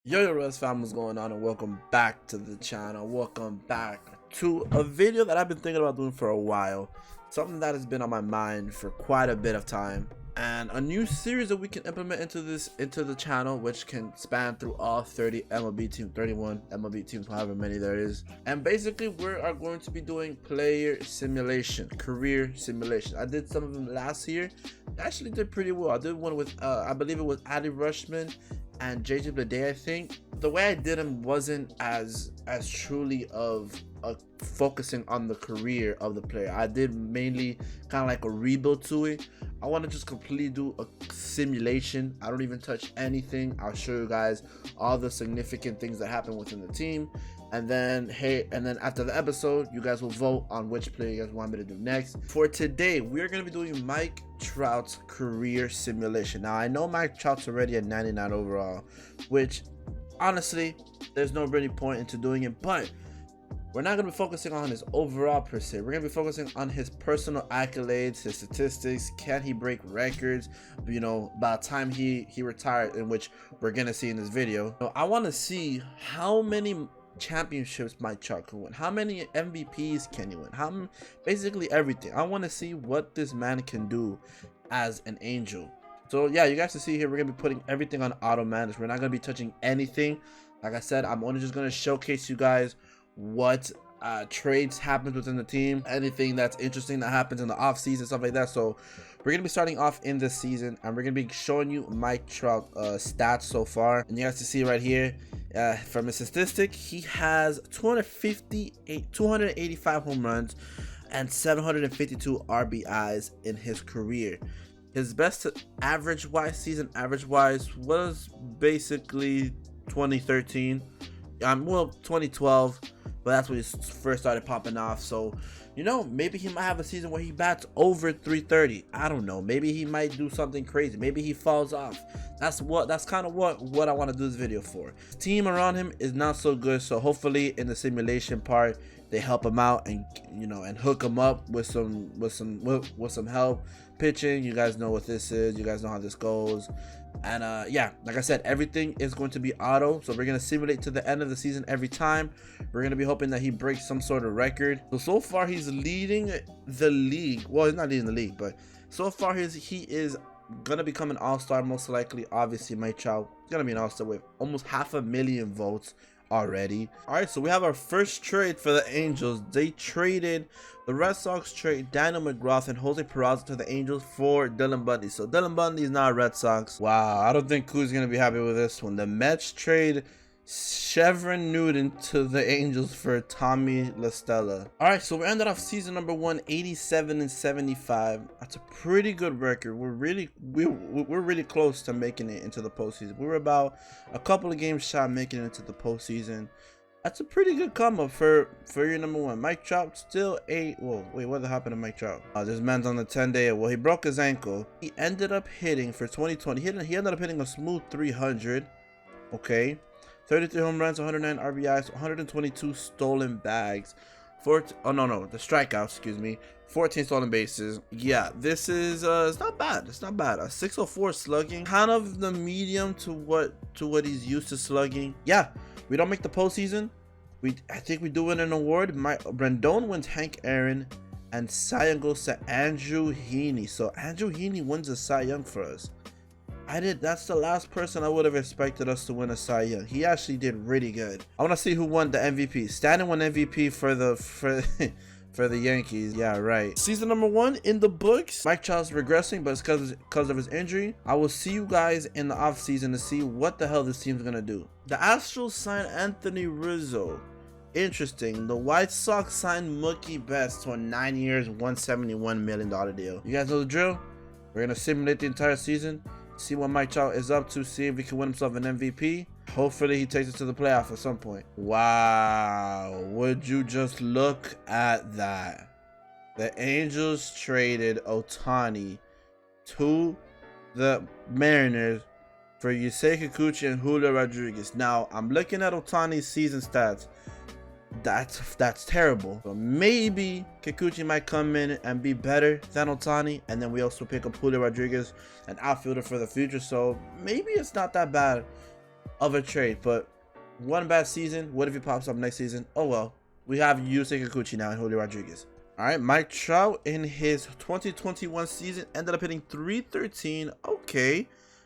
Yo, Ress fam, what's going on, and welcome back to the channel. Welcome back to a video that I've been thinking about doing for a while, something that has been on my mind for quite a bit of time, and a new series that we can implement into the channel, which can span through all 30 MLB teams, 31 MLB teams, however many there is. And basically we are going to be doing player simulation, career simulation. I did some of them last year. I actually did pretty well. I did one with I believe it was Addy Rushman and JJ Bleday. I think the way I did them wasn't as truly of focusing on the career of the player. I did mainly kind of like a rebuild to it. I want to just completely do a simulation. I don't even touch anything. I'll show you guys all the significant things that happen within the team, and then after the episode, you guys will vote on which player you guys want me to do next. For today, we are going to be doing Mike Trout's career simulation. Now I know Mike Trout's already at 99 overall, which honestly there's no really point into doing it, but we're not going to be focusing on his overall per se. We're going to be focusing on his personal accolades, his statistics. Can he break records, you know, by the time he retired, in which we're going to see in this video. So I want to see how many championships Mike Trout can win, how many MVPs can he win, basically everything. I want to see what this man can do as an Angel. So yeah, you guys can see here, we're going to be putting everything on auto manage. We're not going to be touching anything. Like I said, I'm only just going to showcase you guys what trades happens within the team, anything that's interesting that happens in the off season, stuff like that. So we're gonna be starting off in this season, and we're gonna be showing you Mike Trout stats so far. And you guys can see right here, from his statistic, he has 285 home runs and 752 RBIs in his career. His best average wise, season average wise, was basically 2013, well 2012, but that's when he first started popping off. So, you know, maybe he might have a season where he bats over 330. I don't know. Maybe he might do something crazy. Maybe he falls off. That's kind of what I want to do this video for. The team around him is not so good, so hopefully in the simulation part they help him out and, you know, and hook him up with some help pitching. You guys know what this is. You guys know how this goes. And yeah, like I said, everything is going to be auto, so we're going to simulate to the end of the season every time. We're going to be hoping that he breaks some sort of record. So far he's leading the league. Well, he's not leading the league, but so far he is going to become an all-star, most likely. Obviously Mike Trout is going to be an all-star with almost 500,000 votes already. All right, so we have our first trade for the Angels. The Red Sox trade Daniel McGrath and Jose Peraza to the Angels for Dylan Bundy. So Dylan Bundy is now a Red Sox. Wow, I don't think Kuz's gonna be happy with this one. The Mets trade Chevron Newton to the Angels for Tommy LaStella. All right, so we ended off season number 1 87-75. That's a pretty good record. We're really close to making it into the postseason. We were about a couple of games shy of making it into the postseason. That's a pretty good come up for your number 1. Mike Trout still whoa, wait, what happened to Mike Trout? This man's on the 10-day. Well, he broke his ankle. He ended up hitting for 2020. He ended up hitting a smooth 300. Okay. 33 home runs, 109 RBIs, 122 stolen bags, the strikeouts, excuse me, 14 stolen bases. Yeah, this is it's not bad. It's not bad. A 604 slugging, kind of the medium to what he's used to slugging. Yeah, we don't make the postseason. I think we do win an award. Rendon wins Hank Aaron, and Cy Young goes to Andrew Heaney. So Andrew Heaney wins a Cy Young for us. That's the last person I would have expected us to win a Cy Young. He actually did really good. I want to see who won the MVP. Stanton won MVP for the Yankees. Yeah, right. Season number 1 in the books. Mike Trout's regressing, but it's because of his injury. I will see you guys in the offseason to see what the hell this team's gonna do. The Astros signed Anthony Rizzo. Interesting. The White Sox signed Mookie Betts to a 9 years, $171 million deal. You guys know the drill. We're gonna simulate the entire season, see what Mike Trout is up to, see if he can win himself an MVP. Hopefully he takes it to the playoffs at some point. Wow, would you just look at that? The Angels traded Ohtani to the Mariners for Yusei Kikuchi and Julio Rodriguez. Now I'm looking at Ohtani's season stats. That's terrible. So maybe Kikuchi might come in and be better than Ohtani, and then we also pick up Julio Rodriguez, an outfielder for the future. So maybe it's not that bad. of a trade. But one bad season. What if he pops up next season? Oh well. We have Yusei Kikuchi now and Julio Rodriguez. All right, Mike Trout in his 2021 season ended up hitting 313.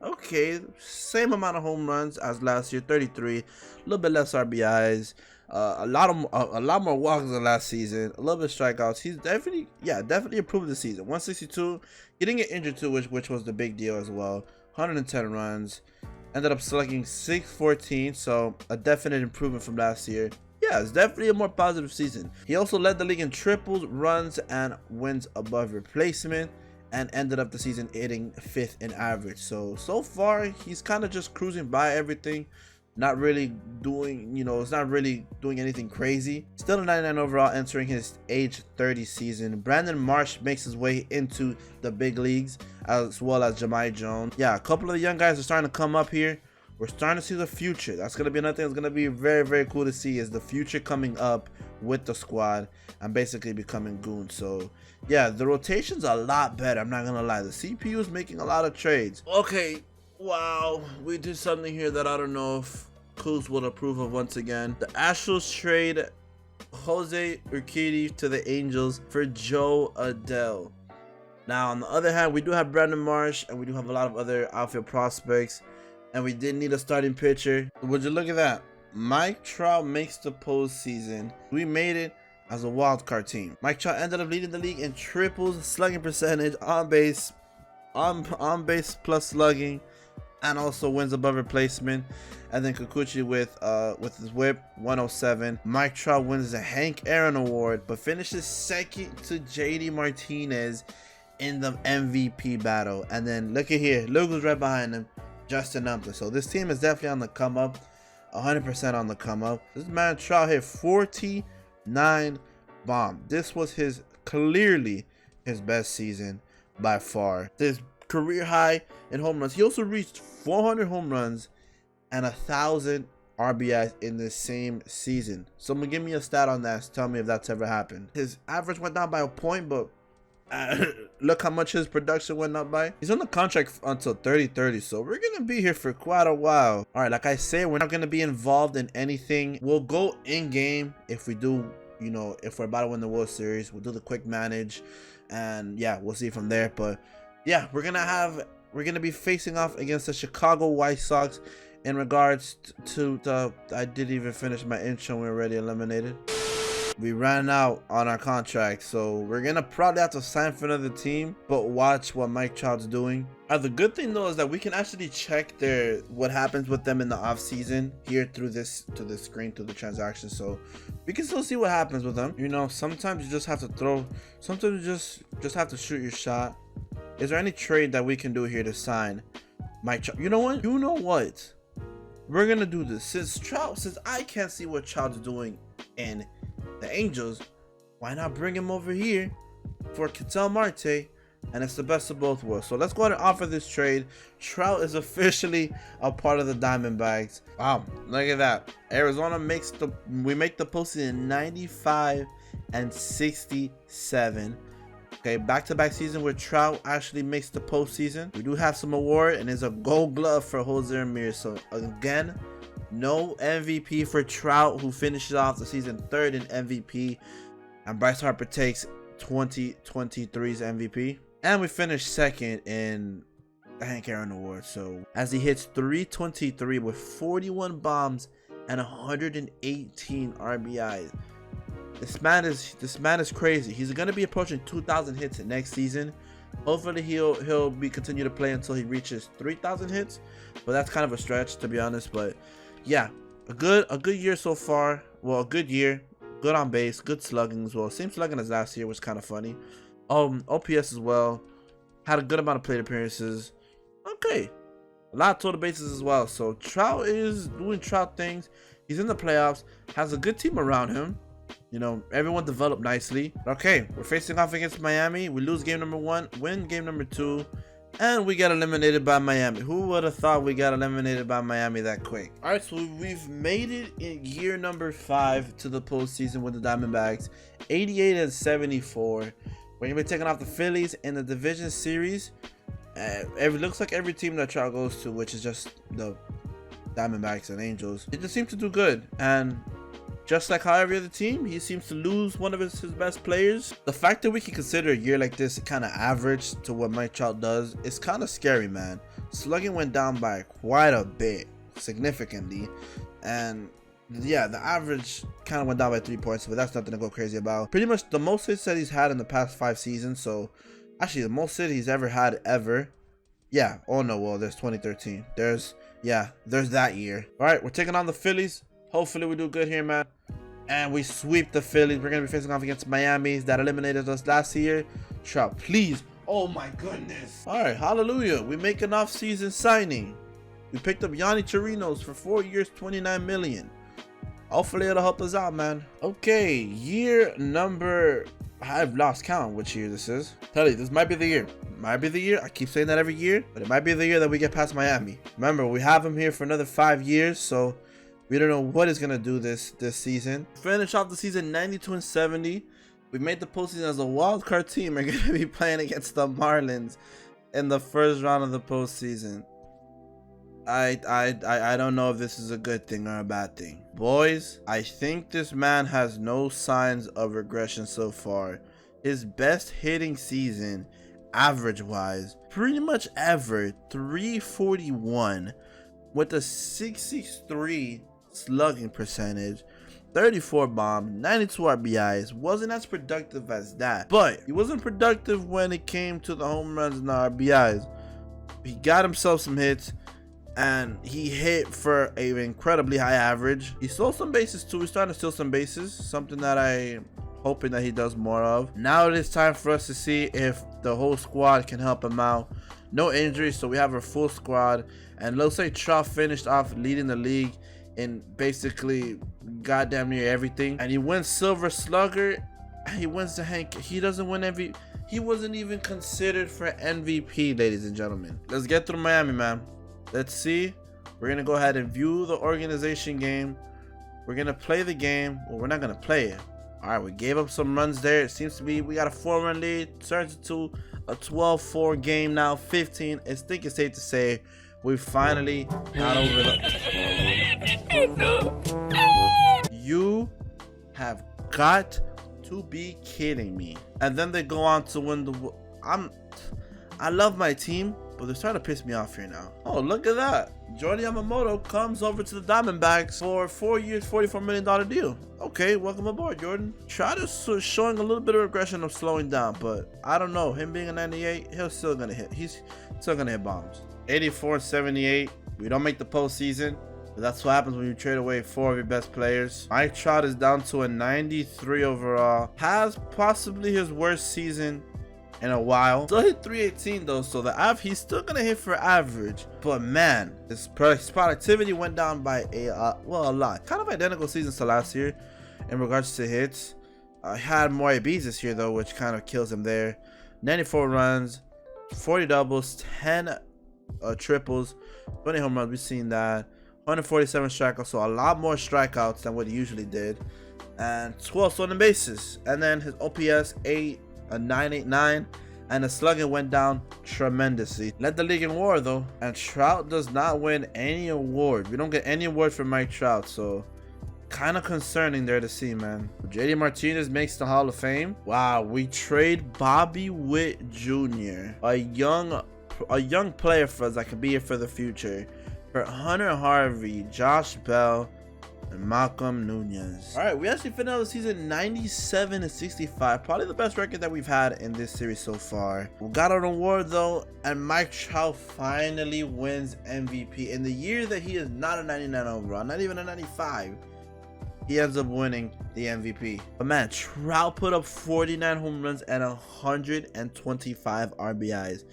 Okay, same amount of home runs as last year, 33. A little bit less RBIs, a lot more walks than last season. A little bit strikeouts. He's definitely improved this season. 162. He didn't get injured too, which was the big deal as well. 110 runs. Ended up slugging 614, so a definite improvement from last year. Yeah, it's definitely a more positive season. He also led the league in triples, runs, and wins above replacement, and ended up the season hitting 5th in average. So far, he's kind of just cruising by everything. Not really doing, it's not really doing anything crazy. Still a 99 overall entering his age 30 season. Brandon Marsh makes his way into the big leagues, as well as Jahmai Jones. Yeah, a couple of the young guys are starting to come up here. We're starting to see the future. That's going to be another thing that's going to be very, very cool to see, is the future coming up with the squad and basically becoming goons. So, yeah, the rotation's a lot better. I'm not going to lie. The CPU is making a lot of trades. Okay, wow. We did something here that I don't know if Kuz will approve of once again. The Astros trade Jose Urquidy to the Angels for Joe Adell. Now, on the other hand, we do have Brandon Marsh, and we do have a lot of other outfield prospects. And we did need a starting pitcher. Would you look at that? Mike Trout makes the postseason. We made it as a wild card team. Mike Trout ended up leading the league in triples, slugging percentage, on base plus slugging, and also wins above replacement. And then Kikuchi with his whip, 107. Mike Trout wins the Hank Aaron Award, but finishes second to JD Martinez in the MVP battle. And then look at here, look who's right behind him. Justin Upton. So this team is definitely on the come up, 100% on the come up. This man Trout hit 49 bombs. This was clearly his best season by far. This career high in home runs. He also reached 400 home runs and 1,000 RBIs in the same season. Someone give me a stat on that. Tell me if that's ever happened. His average went down by a point, but look how much his production went up by. He's on the contract until 2030, so we're gonna be here for quite a while. All right, like I say, we're not gonna be involved in anything. We'll go in game if we do, if we're about to win the World Series. We'll do the quick manage, and yeah, we'll see from there. But yeah, we're gonna be facing off against the Chicago White Sox. In regards to I didn't even finish my intro. We're already eliminated. We ran out on our contract, so we're gonna probably have to sign for another team. But watch what Mike Trout's doing. The good thing though is that we can actually check what happens with them in the off season here through the screen, through the transaction. So we can still see what happens with them. Sometimes you just have to throw. Sometimes you just have to shoot your shot. Is there any trade that we can do here to sign Mike Trout? You know what? We're gonna do this since I can't see what Trout's doing in the Angels. Why not bring him over here for Ketel Marte? And it's the best of both worlds. So let's go ahead and offer this trade. Trout is officially a part of the Diamondbacks. Wow, look at that. Arizona we make the postseason in 95 and 67. Okay, back-to-back season where Trout actually makes the postseason. We do have some award, and it's a Gold Glove for Jose Ramirez. So again, no MVP for Trout, who finishes off the season 3rd in MVP, and Bryce Harper takes 2023's MVP. And we finished 2nd in the Hank Aaron Award. So as he hits 323 with 41 bombs and 118 RBIs. This man is crazy. He's gonna be approaching 2,000 hits next season. Hopefully he'll continue to play until he reaches 3,000 hits, but that's kind of a stretch, to be honest. But yeah, a good year so far. Well, a good year, good on base, good slugging as well. Same slugging as last year, was kind of funny. OPS as well. Had a good amount of plate appearances. Okay, a lot of total bases as well. So Trout is doing Trout things. He's in the playoffs. Has a good team around him. Everyone developed nicely. Okay, we're facing off against Miami. We lose game number 1, win game number 2, and we got eliminated by Miami. Who would have thought we got eliminated by Miami that quick? All right, so we've made it in year number 5 to the postseason with the Diamondbacks, 88 and 74. We're gonna be taking off the Phillies in the division series. It looks like every team that Trout goes to, which is just the Diamondbacks and Angels. He just seems to do good, and just like how every other team, he seems to lose one of his best players. The fact that we can consider a year like this kind of average to what Mike Trout does is kind of scary, man. Slugging went down by quite a bit, significantly, and yeah, the average kind of went down by 3 points, but that's nothing to go crazy about. Pretty much the most hits that he's had in the past 5 seasons. So actually the most hits he's ever had ever. Yeah, oh no, well, there's 2013. There's that year. All right, we're taking on the Phillies. Hopefully we do good here, man, and we sweep the Phillies. We're gonna be facing off against Miami that eliminated us last year. Trout, please. Oh my goodness. All right, hallelujah. We make an off-season signing. We picked up Yanni Chirinos for 4 years, $29 million. Hopefully it'll help us out, man. Okay, year number, I've lost count which year this is. Tell you, this might be the year. Might be the year. I keep saying that every year, but it might be the year that we get past Miami. Remember, we have him here for another 5 years, so we don't know what he's gonna do this season. Finish off the season 92-70. We made the postseason as a wild card team. We're gonna be playing against the Marlins in the first round of the postseason. I don't know if this is a good thing or a bad thing. Boys, I think this man has no signs of regression so far. His best hitting season, average wise, pretty much ever, 341 with a 663 slugging percentage, 34 bombs, 92 RBIs. Wasn't as productive as that, but he wasn't productive when it came to the home runs and the RBIs. He got himself some hits, and he hit for an incredibly high average. He stole some bases too. He's starting to steal some bases, something that I'm hoping that he does more of. Now it is time for us to see if the whole squad can help him out. No injuries, so we have our full squad, and looks like Trout finished off leading the league in basically goddamn near everything. And he wins Silver Slugger, he wins the Hank. He doesn't win MVP. He wasn't even considered for MVP, ladies and gentlemen. Let's get through Miami, man. Let's see. We're gonna go ahead and view the organization game. We're gonna play the game. Well, we're not gonna play it. All right, we gave up some runs there. It seems to be we got a 4-run lead. Turns into a 12-4 game now. 15. I think it's safe to say we finally got over the. You have got to be kidding me. And then they go on to win the. I love my team, but they're starting to piss me off here now. Oh, look at that. Jordan Yamamoto comes over to the Diamondbacks for 4 years, $44 million deal. Okay, welcome aboard, Jordan. Trout is showing a little bit of regression of slowing down, but I don't know. Him being a 98, he's still gonna hit. He's still gonna hit bombs. 84-78. We don't make the postseason, but that's what happens when you trade away 4 of your best players. Mike Trout is down to a 93 overall. Has possibly his worst season in a while. Still hit 318 though, so he's still gonna hit for average, but man, his productivity went down by a lot. Kind of identical seasons to last year in regards to hits. Had more ABs this year though, which kind of kills him there. 94 runs, 40 doubles, 10 triples, 20 home runs. We've seen that. 147 strikeouts, so a lot more strikeouts than what he usually did, and 12 stolen bases. And then his OPS a 989, and the slugging went down tremendously. Led the league in WAR though, and Trout does not win any award. We don't get any award for Mike Trout, so kind of concerning there to see, man. JD Martinez makes the Hall of Fame. Wow, we trade Bobby Witt Jr., a young player for us that could be here for the future, for Hunter Harvey, Josh Bell, and Malcolm Nunez. All right, we actually finished out the season 97-65, probably the best record that we've had in this series so far. We got an award though, and Mike Trout finally wins MVP in the year that he is not a 99 overall, not even a 95. He ends up winning the MVP. But man, Trout put up 49 home runs and 125 RBIs.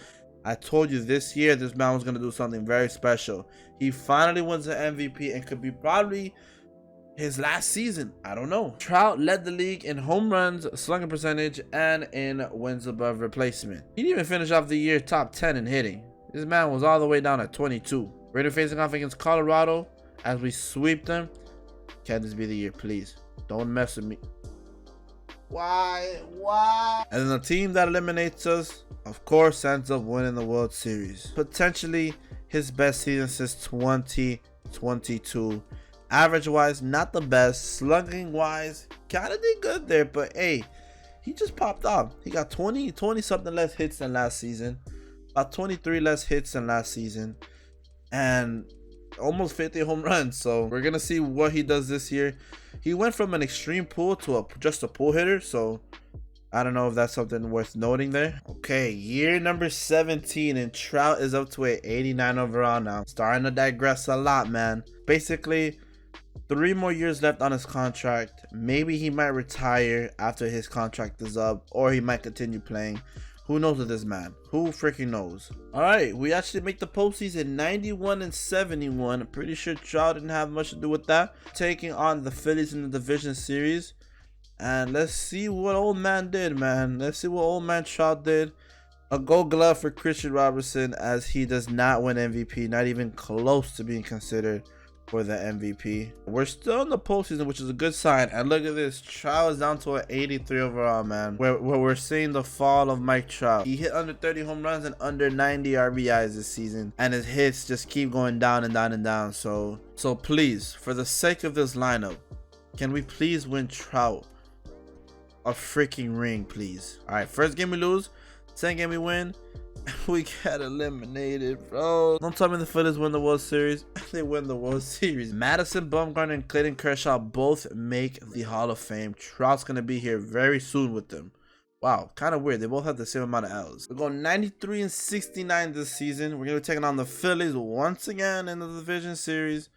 I told you this year this man was gonna do something very special. He finally wins the MVP and could be probably his last season. I don't know. Trout led the league in home runs, slugging percentage, and in wins above replacement. He didn't even finish off the year top 10 in hitting. This man was all the way down at 22. We're facing off against Colorado as we sweep them. Can this be the year, please? Don't mess with me. Why? And then the team that eliminates us, of course, ends up winning the World Series. Potentially his best season since 2012. 22. Average wise, not the best. Slugging wise, kind of did good there, but hey, he just popped off. He got 20 something less hits than last season, about 23 less hits than last season, and almost 50 home runs. So we're gonna see what he does this year. He went from an extreme pull to just a pull hitter, so I don't know if that's something worth noting there. Okay, year number 17, and Trout is up to a 89 overall now. Starting to digress a lot, man. Basically, 3 more years left on his contract. Maybe he might retire after his contract is up, or he might continue playing. Who knows with this man? Who freaking knows? All right, we actually make the postseason, 91 and 71. I'm pretty sure Trout didn't have much to do with that. Taking on the Phillies in the division series. And let's see what old man did, man. Let's see what old man Trout did. A gold glove for Christian Robertson, as he does not win MVP. Not even close to being considered for the MVP. We're still in the postseason, which is a good sign. And look at this. Trout is down to an 83 overall, man. Where we're seeing the fall of Mike Trout. He hit under 30 home runs and under 90 RBIs this season. And his hits just keep going down and down and down. So please, for the sake of this lineup, can we please win Trout a freaking ring, please? All right, first game we lose, second game we win, we got eliminated, bro. Don't tell me the Phillies win the World Series. They win the World Series. Madison Bumgarner and Clayton Kershaw both make the Hall of Fame. Trout's gonna be here very soon with them. Wow, kind of weird. They both have the same amount of L's. We're going 93 and 69 this season. We're gonna be taking on the Phillies once again in the division series.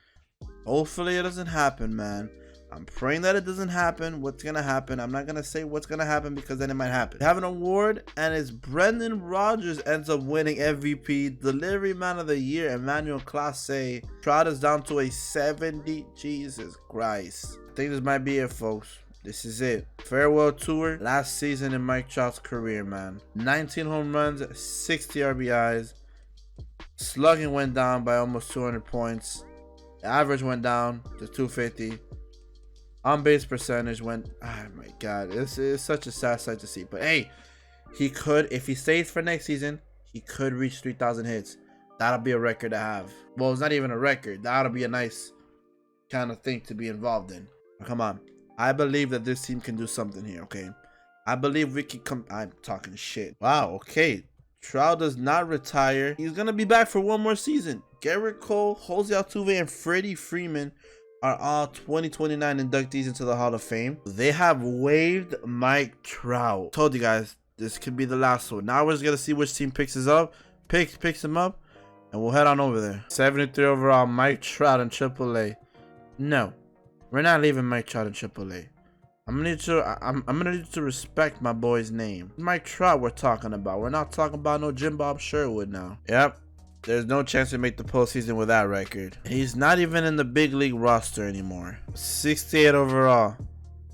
Hopefully it doesn't happen, man. I'm praying that it doesn't happen. What's gonna happen? I'm not gonna say what's gonna happen, because then it might happen. We have an award, and it's Brendan Rodgers ends up winning MVP, Delivery Man of the Year, Emmanuel Clase. Trout is down to a 70. Jesus Christ. I think this might be it, folks. This is it. Farewell tour. Last season in Mike Trout's career, man. 19 home runs, 60 RBIs. Slugging went down by almost 200 points. The average went down to 250. On base percentage went, oh my god, this is such a sad sight to see. But hey, he could, if he stays for next season, he could reach 3,000 hits. That'll be a record to have. Well, it's not even a record. That'll be a nice kind of thing to be involved in. Come on, I believe that this team can do something here. Okay, I believe we can come. I'm talking shit. Wow. Okay, Trout does not retire. He's gonna be back for one more season. Garrett Cole, Jose Altuve, and Freddie Freeman are all 2029 inductees into the Hall of Fame. They have waived Mike Trout. Told you guys, this could be the last one. Now we're just gonna see which team picks him up, and we'll head on over there. 73 overall, Mike Trout in AAA. No, we're not leaving Mike Trout in AAA. I'm gonna need you to respect my boy's name. Mike Trout we're talking about. We're not talking about no Jim Bob Sherwood now. Yep. There's no chance to make the postseason with that record. He's not even in the big league roster anymore. 68 overall.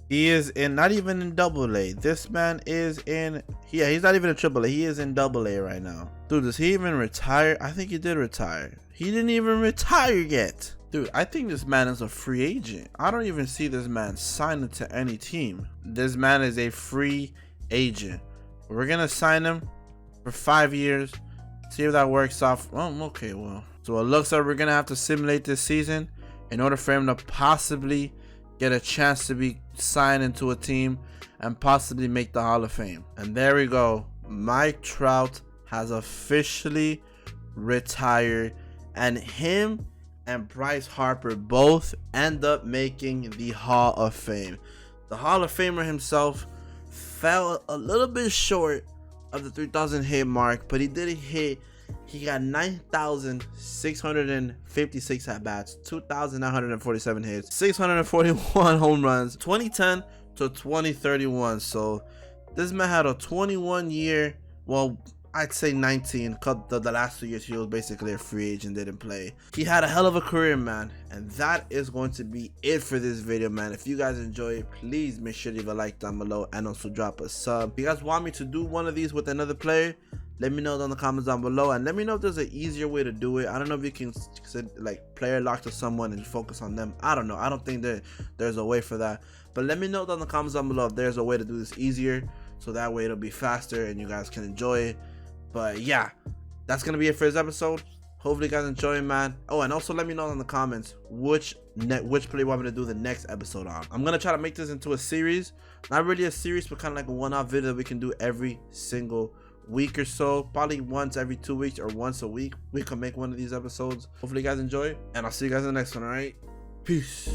He is in, not even in AA. This man is in, yeah, he's not even in AAA. He is in AA right now. Dude, does he even retire? I think he did retire. He didn't even retire yet. Dude, I think this man is a free agent. I don't even see this man signing to any team. This man is a free agent. We're gonna sign him for 5 years. See if that works off. Oh, okay, well. So it looks like we're going to have to simulate this season in order for him to possibly get a chance to be signed into a team and possibly make the Hall of Fame. And there we go. Mike Trout has officially retired. And him and Bryce Harper both end up making the Hall of Fame. The Hall of Famer himself fell a little bit short of the 3,000 hit mark, but he did hit. He got 9,656 at bats, 2,947 hits, 641 home runs, 2010 to 2031. So this man had a 21 year, well, I'd say 19, because the last 2 years he was basically a free agent, didn't play. He had a hell of a career, man. And that is going to be it for this video, man. If you guys enjoy it, please make sure to leave a like down below and also drop a sub. If you guys want me to do one of these with another player, let me know down in the comments down below, and let me know if there's an easier way to do it. I don't know if you can like player lock to someone and focus on them. I don't know. I don't think there's a way for that. But let me know down in the comments down below if there's a way to do this easier, so that way it'll be faster and you guys can enjoy it. But yeah, that's gonna be it for this episode. Hopefully you guys enjoy, man. Oh, and also let me know in the comments which play you want me to do the next episode on. I'm gonna try to make this into a series. Not really a series, but kind of like a one-off video that we can do every single week or so. Probably once every 2 weeks or once a week we can make one of these episodes. Hopefully you guys enjoy, and I'll see you guys in the next one. All right, peace.